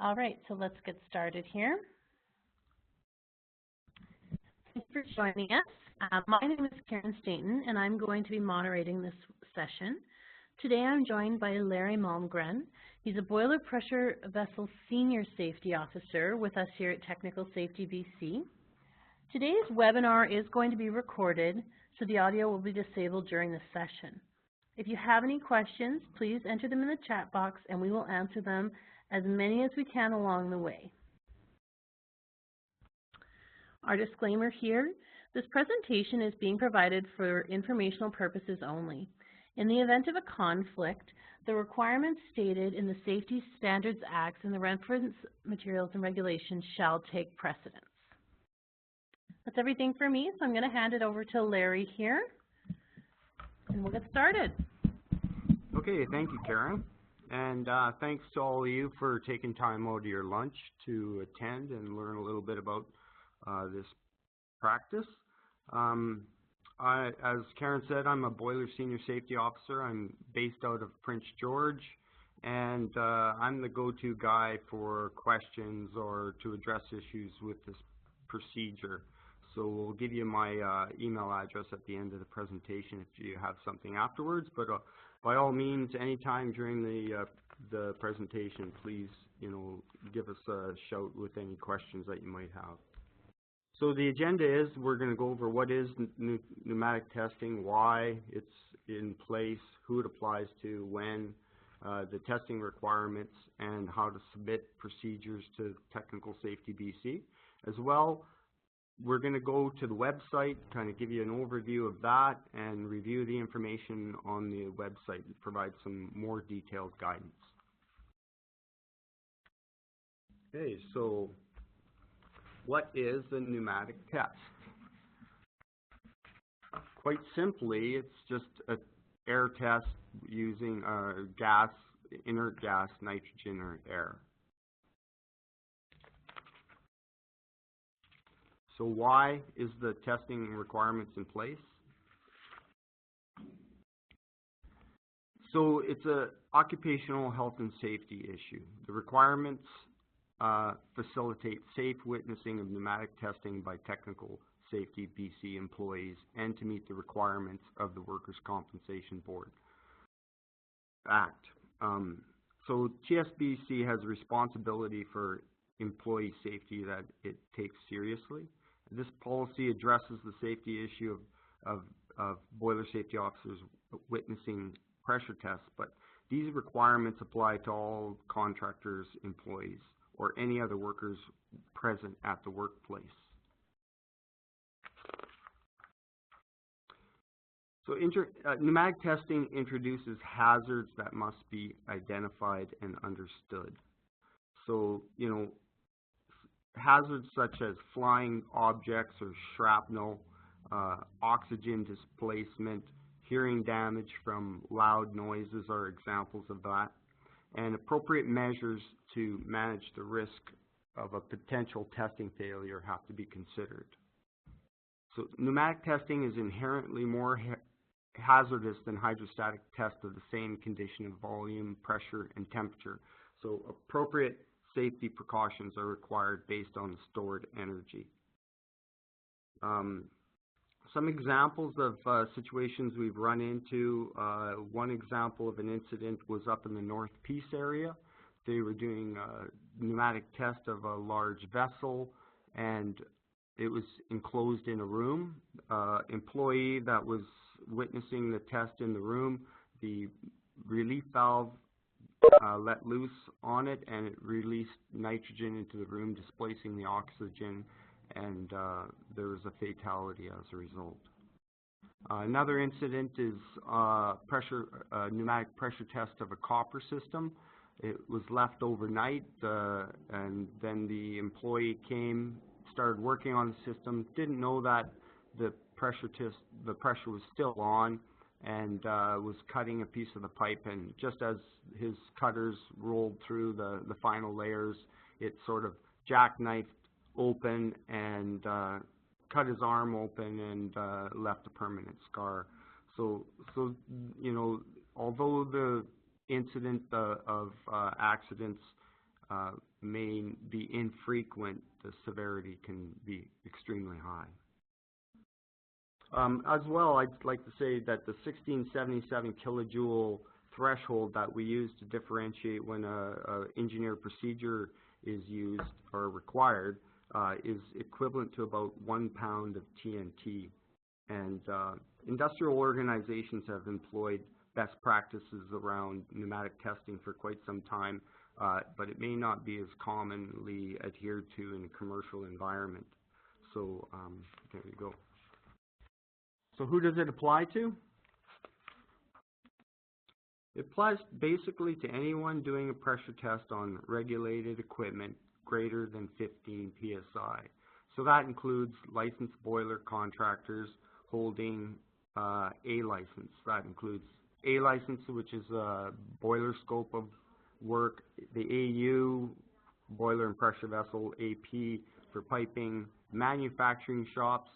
All right, so let's get started here. Thanks for joining us. My name is Karen Staten, and I'm going to be moderating this session. Today I'm joined by Larry Malmgren. He's a boiler pressure vessel senior safety officer with us here at Technical Safety BC. Today's webinar is going to be recorded, so the audio will be disabled during the session. If you have any questions, please enter them in the chat box and we will answer them as many as we can along the way. Our disclaimer here, this presentation is being provided for informational purposes only. In the event of a conflict, the requirements stated in the Safety Standards Acts and the reference materials and regulations shall take precedence. That's everything for me, so I'm going to hand it over to Larry here, and we'll get started. Okay, thank you, Karen. And thanks to all of you for taking time out of your lunch to attend and learn a little bit about this practice. As Karen said, I'm a boiler senior safety officer. I'm based out of Prince George, and I'm the go-to guy for questions or to address issues with this procedure. So we'll give you my email address at the end of the presentation if you have something afterwards. But by all means, anytime during the presentation, please, give us a shout with any questions that you might have. So the agenda is we're going to go over what is pneumatic testing, why it's in place, who it applies to, when, the testing requirements, and how to submit procedures to Technical Safety BC. As well, we're going to go to the website, kind of give you an overview of that, and review the information on the website and provide some more detailed guidance. Okay, so what is a pneumatic test? Quite simply, it's just an air test using gas, inert gas, nitrogen, or air. So why is the testing requirements in place? So it's an occupational health and safety issue. The requirements facilitate safe witnessing of pneumatic testing by Technical Safety BC employees and to meet the requirements of the Workers' Compensation Board Act. So TSBC has a responsibility for employee safety that it takes seriously. This policy addresses the safety issue of boiler safety officers witnessing pressure tests, but these requirements apply to all contractors, employees, or any other workers present at the workplace. So pneumatic testing introduces hazards that must be identified and understood. So, hazards such as flying objects or shrapnel, oxygen displacement, hearing damage from loud noises are examples of that, and appropriate measures to manage the risk of a potential testing failure have to be considered. So pneumatic testing is inherently more hazardous than hydrostatic tests of the same condition of volume, pressure, and temperature. So appropriate safety precautions are required based on the stored energy. Some examples of situations we've run into, one example of an incident was up in the North Peace area. They were doing a pneumatic test of a large vessel, and it was enclosed in a room. Employee that was witnessing the test in the room, the relief valve let loose on it, and it released nitrogen into the room, displacing the oxygen, and there was a fatality as a result. Another incident is pneumatic pressure test of a copper system. It was left overnight, and then the employee came, started working on the system, didn't know that the pressure was still on, and was cutting a piece of the pipe, and just as his cutters rolled through the final layers, it sort of jackknifed open and cut his arm open and left a permanent scar. So although the incident of accidents may be infrequent, the severity can be extremely high. As well, I'd like to say that the 1677 kilojoule threshold that we use to differentiate when a engineered procedure is used or required is equivalent to about 1 pound of TNT. And industrial organizations have employed best practices around pneumatic testing for quite some time, but it may not be as commonly adhered to in a commercial environment. So there you go. So who does it apply to? It applies basically to anyone doing a pressure test on regulated equipment greater than 15 psi. So that includes licensed boiler contractors holding a license. That includes A license, which is a boiler scope of work, the AU, boiler and pressure vessel, AP for piping, manufacturing shops,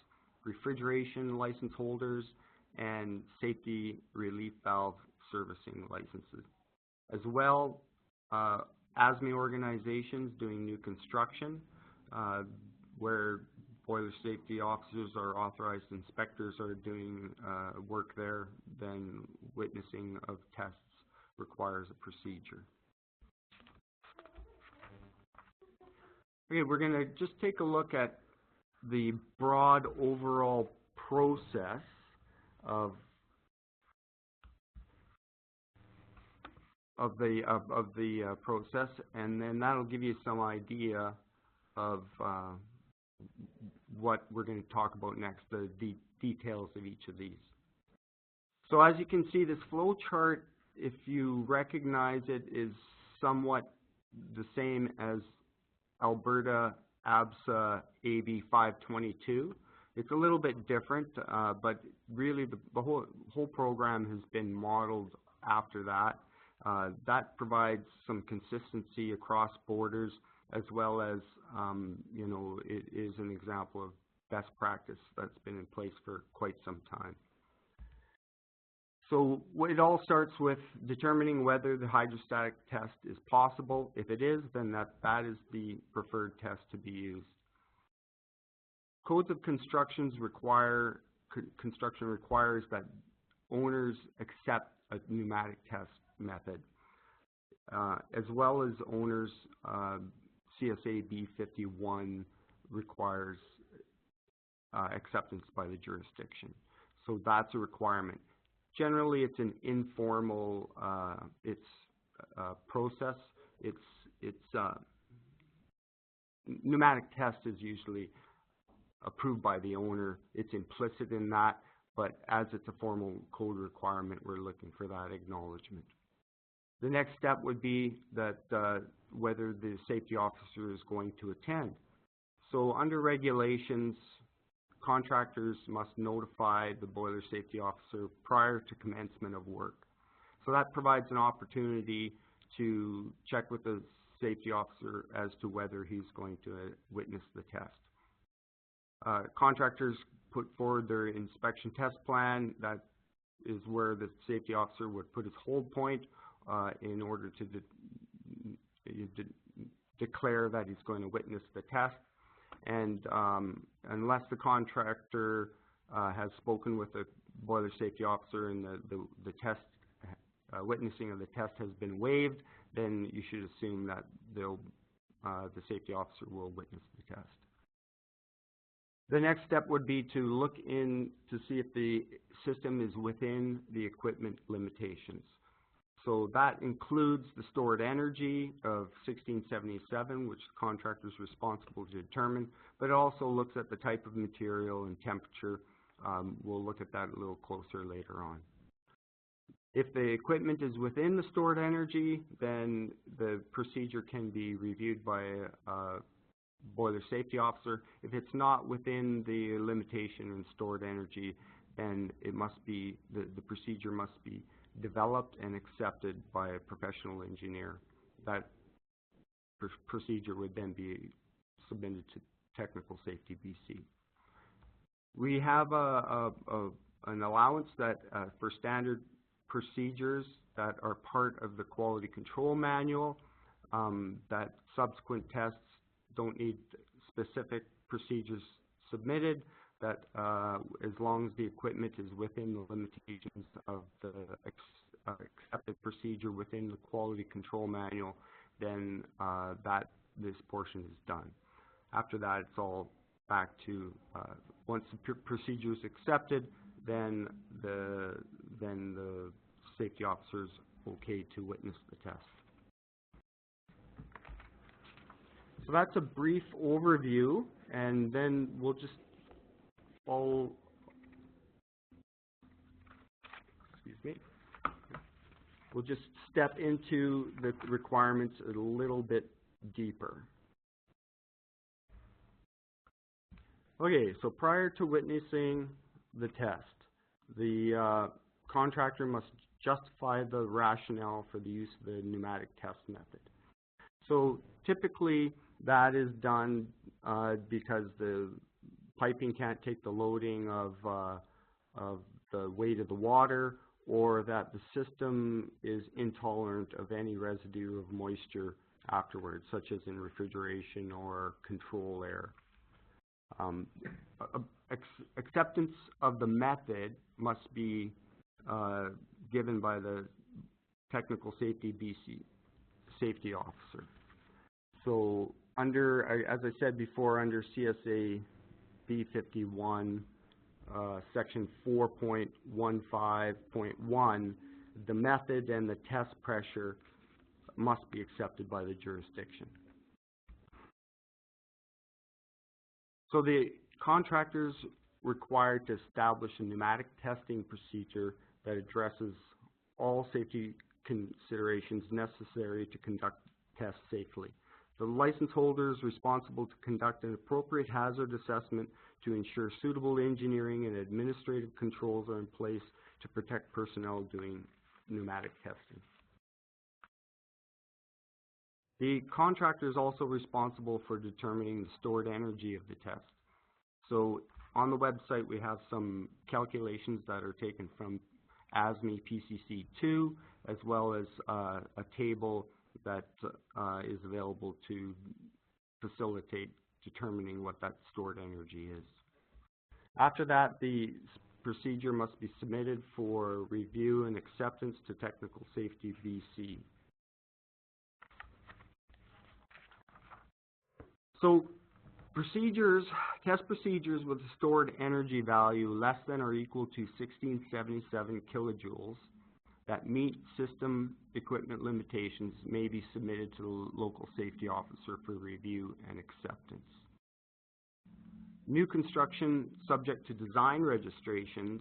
refrigeration license holders, and safety relief valve servicing licenses. As well, ASME organizations doing new construction, where boiler safety officers or authorized inspectors are doing work there, then witnessing of tests requires a procedure. Okay, we're going to just take a look at the broad overall process of the process, and then that'll give you some idea of what we're going to talk about next, the details of each of these. So as you can see, this flow chart, if you recognize it, is somewhat the same as Alberta ABSA AB 522. It's a little bit different, but really the whole program has been modeled after that. That provides some consistency across borders, as well as, you know, it is an example of best practice that's been in place for quite some time. So it all starts with determining whether the hydrostatic test is possible. If it is, then that is the preferred test to be used. Codes of construction requires that owners accept a pneumatic test method, as well as owners, CSA B51 requires acceptance by the jurisdiction. So that's a requirement. Generally, it's an informal process. Pneumatic test is usually approved by the owner. It's implicit in that, but as it's a formal code requirement, we're looking for that acknowledgement. The next step would be that whether the safety officer is going to attend. So under regulations, contractors must notify the boiler safety officer prior to commencement of work. So that provides an opportunity to check with the safety officer as to whether he's going to witness the test. Contractors put forward their inspection test plan. That is where the safety officer would put his hold point in order to declare that he's going to witness the test. And unless the contractor has spoken with the boiler safety officer and the test witnessing of the test has been waived, then you should assume that the safety officer will witness the test. The next step would be to look in to see if the system is within the equipment limitations. So that includes the stored energy of 1677, which the contractor is responsible to determine, but it also looks at the type of material and temperature. We'll look at that a little closer later on. If the equipment is within the stored energy, then the procedure can be reviewed by a boiler safety officer. If it's not within the limitation in stored energy, then it must be, the procedure must be developed and accepted by a professional engineer. That procedure would then be submitted to Technical Safety BC. We have an allowance that for standard procedures that are part of the quality control manual. that subsequent tests don't need specific procedures submitted, that as long as the equipment is within the limitations of the accepted procedure within the quality control manual, then this portion is done. After that, it's all back to once the procedure is accepted, then the safety officer is okay to witness the test. So that's a brief overview, and then we'll just follow. Excuse me. We'll just step into the requirements a little bit deeper. Okay, so prior to witnessing the test, the contractor must justify the rationale for the use of the pneumatic test method. So typically that is done because the piping can't take the loading of the weight of the water, or that the system is intolerant of any residue of moisture afterwards, such as in refrigeration or control air. Acceptance of the method must be given by the Technical Safety BC safety officer. So under, as I said before, under CSA B51, section 4.15.1, the method and the test pressure must be accepted by the jurisdiction. So the contractor is required to establish a pneumatic testing procedure that addresses all safety considerations necessary to conduct tests safely. The license holder is responsible to conduct an appropriate hazard assessment to ensure suitable engineering and administrative controls are in place to protect personnel doing pneumatic testing. The contractor is also responsible for determining the stored energy of the test. So on the website we have some calculations that are taken from ASME PCC2, as well as a table that is available to facilitate determining what that stored energy is. After that, the procedure must be submitted for review and acceptance to Technical Safety BC. So test procedures with a stored energy value less than or equal to 1677 kilojoules that meet system equipment limitations may be submitted to the local safety officer for review and acceptance. New construction subject to design registration,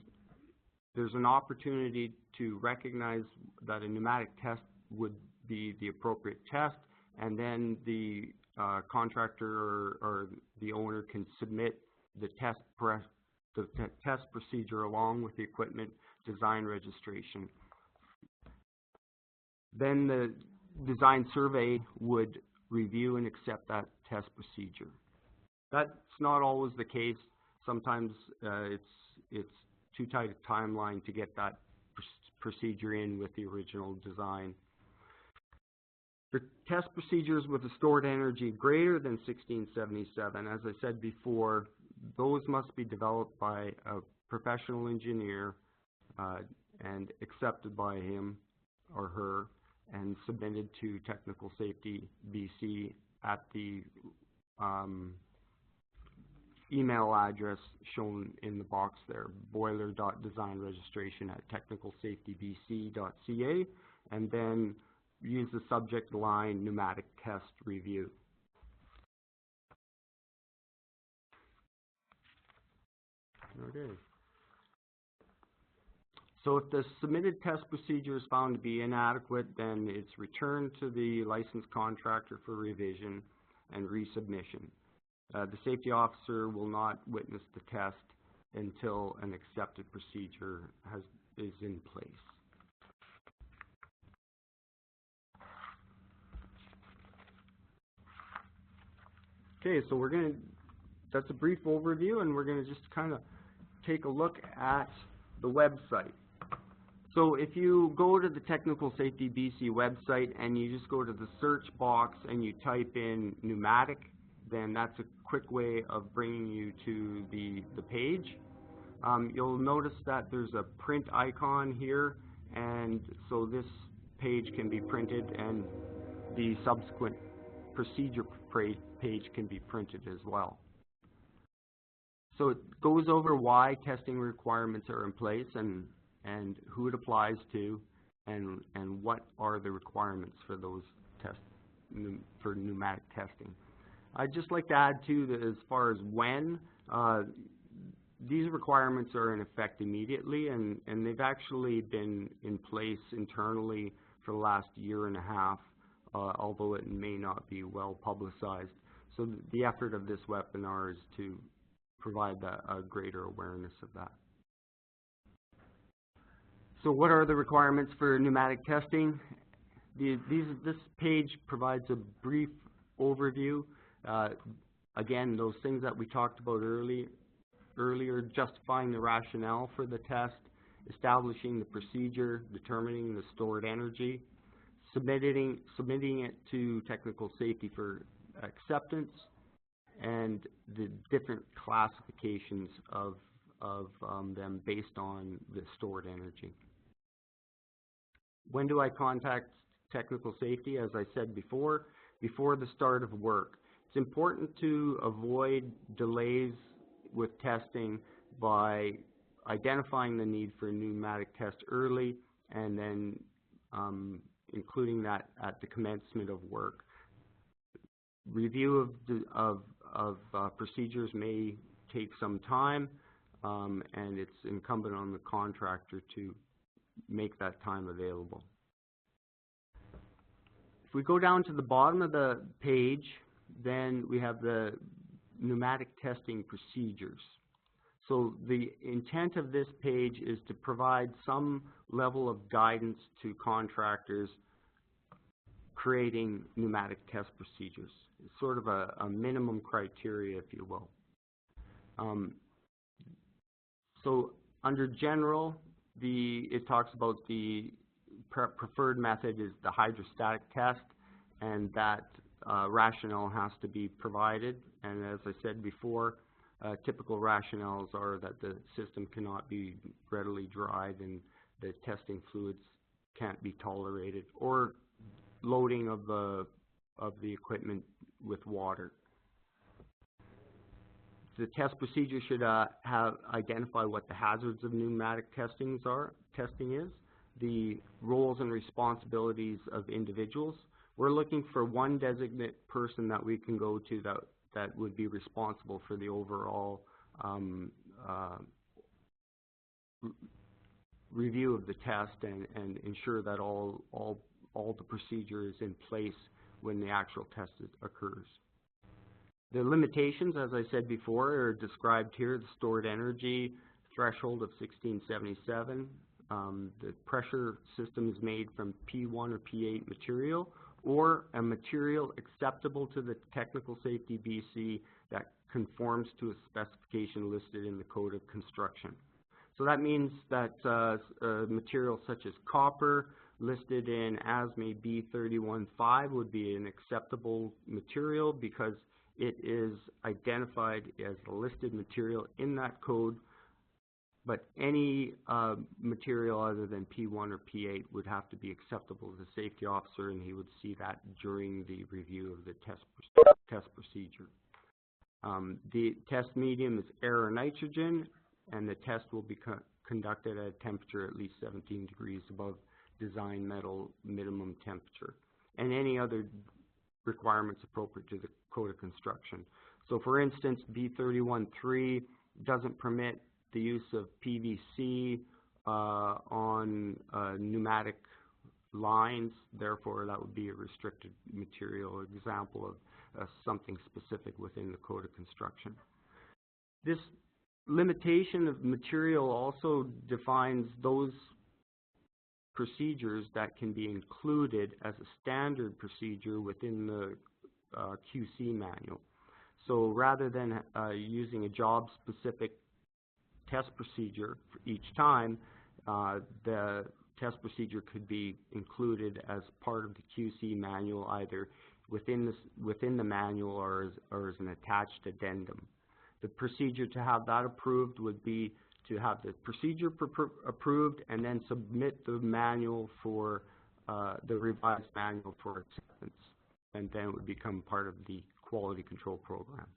there's an opportunity to recognize that a pneumatic test would be the appropriate test, and then the contractor or the owner can submit the test procedure along with the equipment design registration. Then the design survey would review and accept that test procedure. That's not always the case. Sometimes it's too tight a timeline to get that procedure in with the original design. For test procedures with a stored energy greater than 1677, as I said before, those must be developed by a professional engineer and accepted by him or her and submitted to Technical Safety BC at the email address shown in the box there, boiler.designregistration@technicalsafetybc.ca, and then use the subject line pneumatic test review. Okay. So if the submitted test procedure is found to be inadequate, then it's returned to the licensed contractor for revision and resubmission. The safety officer will not witness the test until an accepted procedure is in place. Okay, so that's a brief overview, and we're going to just kind of take a look at the website. So if you go to the Technical Safety BC website and you just go to the search box and you type in pneumatic, then that's a quick way of bringing you to the page. You'll notice that there's a print icon here, and so this page can be printed and the subsequent procedure page can be printed as well. So it goes over why testing requirements are in place and who it applies to, and what are the requirements for those tests for pneumatic testing. I'd just like to add too that as far as when, these requirements are in effect immediately, and they've actually been in place internally for the last year and a half, although it may not be well publicized. So the effort of this webinar is to provide a greater awareness of that. So what are the requirements for pneumatic testing? This page provides a brief overview. Again, those things that we talked about earlier, justifying the rationale for the test, establishing the procedure, determining the stored energy, submitting it to technical safety for acceptance, and the different classifications of them based on the stored energy. When do I contact technical safety? As I said before the start of work. It's important to avoid delays with testing by identifying the need for a pneumatic test early and then including that at the commencement of work. Review of procedures may take some time, and it's incumbent on the contractor to make that time available. If we go down to the bottom of the page, then we have the pneumatic testing procedures. So the intent of this page is to provide some level of guidance to contractors creating pneumatic test procedures. It's sort of a minimum criteria, if you will. So under general, it talks about the preferred method is the hydrostatic test, and that rationale has to be provided. And as I said before, typical rationales are that the system cannot be readily dried and the testing fluids can't be tolerated, or loading of the equipment with water. The test procedure should identify what the hazards of pneumatic testing is, the roles and responsibilities of individuals. We're looking for one designated person that we can go to that would be responsible for the overall review of the test and ensure that all the procedure is in place when the actual test occurs. The limitations, as I said before, are described here. The stored energy threshold of 1677. The pressure system is made from P1 or P8 material, or a material acceptable to the Technical Safety BC that conforms to a specification listed in the Code of Construction. So that means that materials such as copper, listed in ASME B315, would be an acceptable material because it is identified as a listed material in that code, but any material other than P1 or P8 would have to be acceptable to the safety officer, and he would see that during the review of the test procedure. The test medium is air or nitrogen, and the test will be conducted at a temperature at least 17 degrees above design metal minimum temperature, and any other requirements appropriate to the Code of Construction. So for instance, B313 doesn't permit the use of PVC on pneumatic lines, therefore that would be a restricted material, example of something specific within the Code of Construction. This limitation of material also defines those procedures that can be included as a standard procedure within the QC manual. So rather than using a job-specific test procedure for each time, the test procedure could be included as part of the QC manual, either within the manual or as an attached addendum. The procedure to have that approved would be to have the procedure approved and then submit the manual for the revised manual for acceptance, and then it would become part of the quality control program.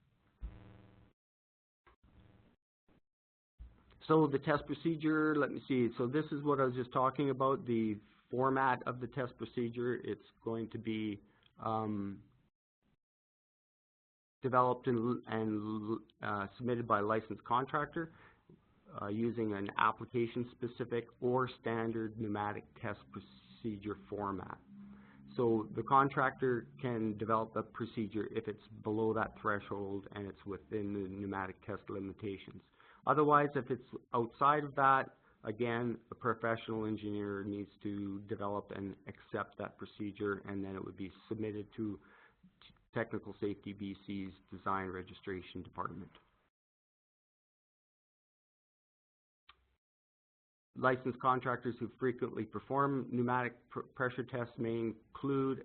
So the test procedure, let me see. So this is what I was just talking about, the format of the test procedure. It's going to be developed and submitted by a licensed contractor using an application-specific or standard pneumatic test procedure format. So the contractor can develop a procedure if it's below that threshold and it's within the pneumatic test limitations. Otherwise, if it's outside of that, again, a professional engineer needs to develop and accept that procedure, and then it would be submitted to Technical Safety BC's Design Registration Department. Licensed contractors who frequently perform pneumatic pressure tests may include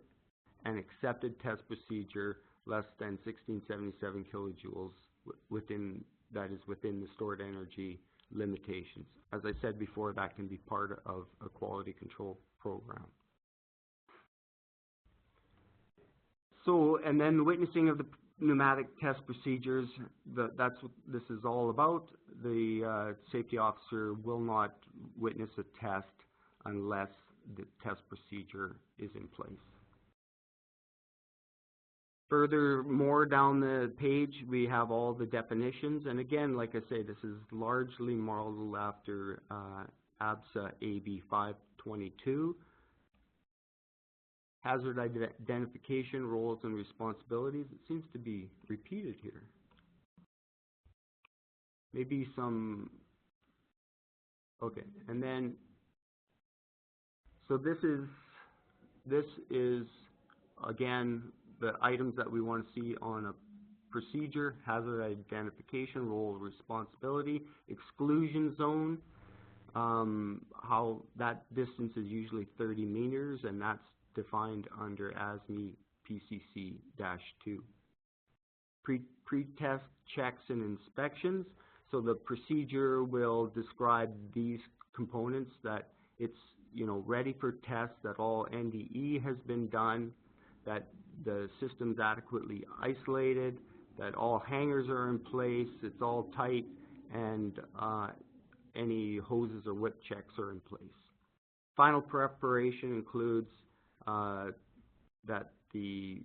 an accepted test procedure less than 1677 kilojoules that is within the stored energy limitations. As I said before, that can be part of a quality control program. So, and then the witnessing of the pneumatic test procedures, that's what this is all about. The safety officer will not witness a test unless the test procedure is in place. Furthermore, down the page, we have all the definitions. And again, like I say, this is largely modeled after ABSA AB 522. Hazard identification, roles and responsibilities. It seems to be repeated here. Maybe some, okay, and then, so this is again, the items that we want to see on a procedure: hazard identification, role, responsibility, exclusion zone, how that distance is usually 30 meters, and that's defined under ASME PCC-2. Pre-test checks and inspections. So the procedure will describe these components, that it's ready for test, that all NDE has been done, that the system's adequately isolated, that all hangers are in place, it's all tight, and any hoses or whip checks are in place. Final preparation includes that the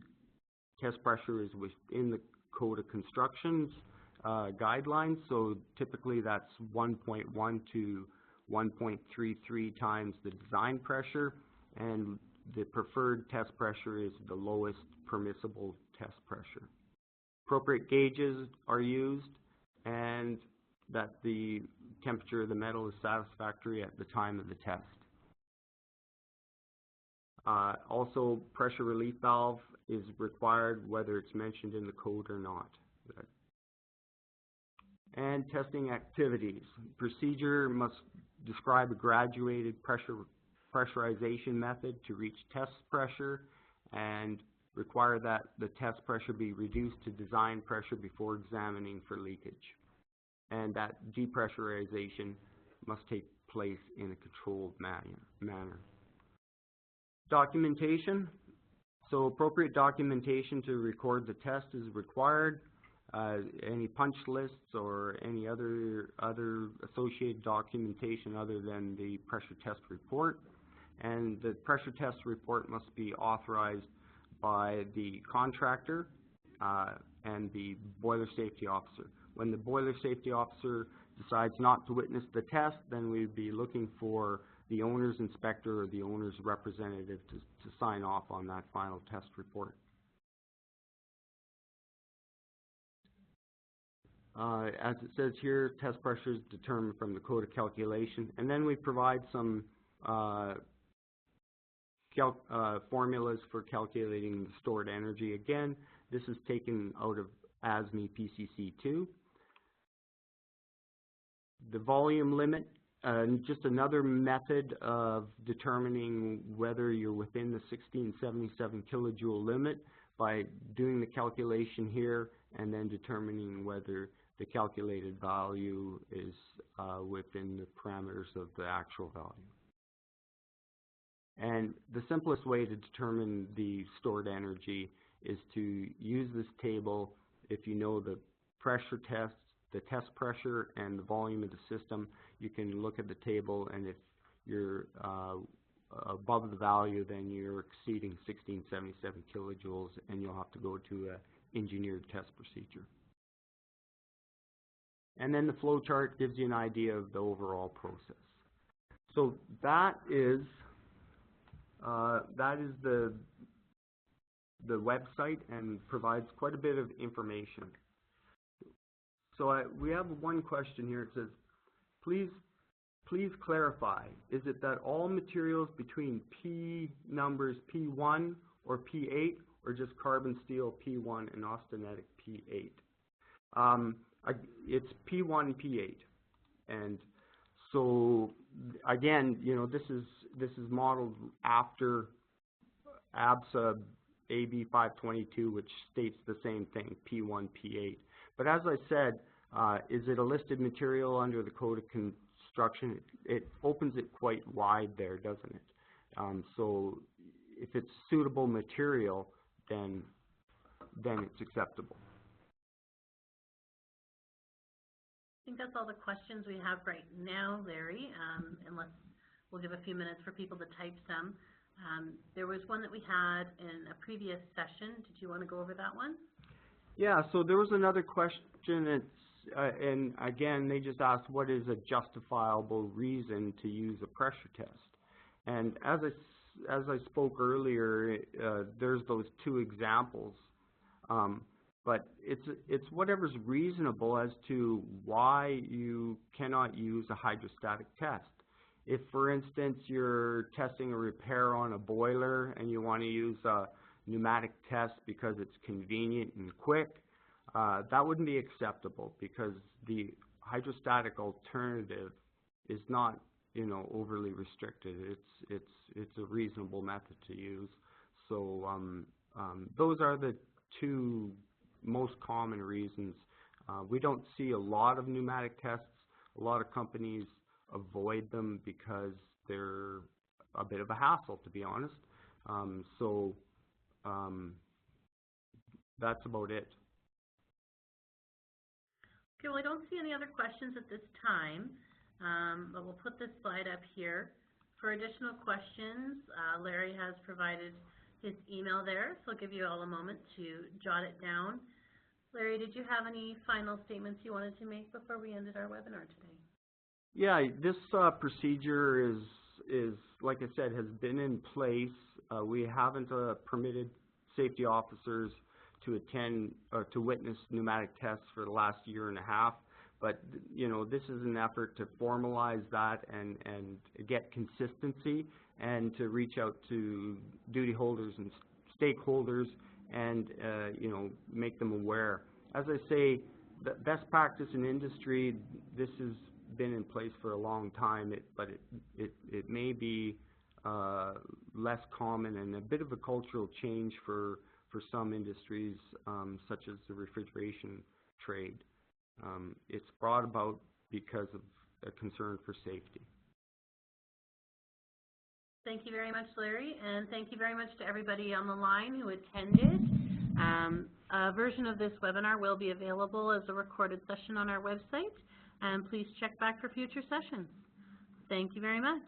test pressure is within the Code of Construction's guidelines, so typically that's 1.1 to 1.33 times the design pressure, and the preferred test pressure is the lowest permissible test pressure. Appropriate gauges are used, and that the temperature of the metal is satisfactory at the time of the test. Also, pressure relief valve is required, whether it's mentioned in the code or not. And testing activities. Procedure must describe a graduated pressurization method to reach test pressure, and require that the test pressure be reduced to design pressure before examining for leakage. And that depressurization must take place in a controlled manner. Documentation. So appropriate documentation to record the test is required. Any punch lists or any other associated documentation other than the pressure test report. And the pressure test report must be authorized by the contractor and the boiler safety officer. When the boiler safety officer decides not to witness the test, then we'd be looking for the owner's inspector or the owner's representative to sign off on that final test report. As it says here, test pressure is determined from the code of calculation, and then we provide some formulas for calculating the stored energy. Again, this is taken out of ASME PCC-2. The volume limit just another method of determining whether you're within the 1677 kilojoule limit by doing the calculation here and then determining whether the calculated value is within the parameters of the actual value. And the simplest way to determine the stored energy is to use this table. If you know the pressure tests, the test pressure and the volume of the system, you can look at the table, and if you're above the value, then you're exceeding 1677 kilojoules, and you'll have to go to an engineered test procedure. And then the flow chart gives you an idea of the overall process. So that is the website and provides quite a bit of information. So we have one question here. It says, please clarify, is it that all materials between P numbers P1 or P8, or just carbon steel P1 and austenitic P8? It's P1 and P8. And so again, you know, this is modeled after ABSA AB 522, which states the same thing, P1, P8. But as I said, is it a listed material under the Code of Construction? It opens it quite wide there, doesn't it? So if it's suitable material, then it's acceptable. I think that's all the questions we have right now, Larry, unless we'll give a few minutes for people to type some. There was one that we had in a previous session. Did you want to go over that one? Yeah, so there was another question, and again, they just asked, what is a justifiable reason to use a pressure test? And as I spoke earlier, there's those two examples. But it's whatever's reasonable as to why you cannot use a hydrostatic test. If, for instance, you're testing a repair on a boiler and you want to use a pneumatic test because it's convenient and quick, that wouldn't be acceptable, because the hydrostatic alternative is not, you know, overly restricted. It's a reasonable method to use. So those are the two most common reasons. We don't see a lot of pneumatic tests. A lot of companies avoid them because they're a bit of a hassle, to be honest. That's about it. Okay, well, I don't see any other questions at this time, but we'll put this slide up here. For additional questions, Larry has provided his email there, so I'll give you all a moment to jot it down. Larry, did you have any final statements you wanted to make before we ended our webinar today? Yeah, this procedure is, like I said, has been in place. We haven't permitted safety officers to attend or to witness pneumatic tests for the last year and a half. But, you know, this is an effort to formalize that and get consistency, and to reach out to duty holders and stakeholders and, you know, make them aware. As I say, the best practice in industry, this has been in place for a long time, but it may be less common, and a bit of a cultural change for some industries, such as the refrigeration trade. It's brought about because of a concern for safety. Thank you very much, Larry, and thank you very much to everybody on the line who attended. A version of this webinar will be available as a recorded session on our website, and please check back for future sessions. Thank you very much.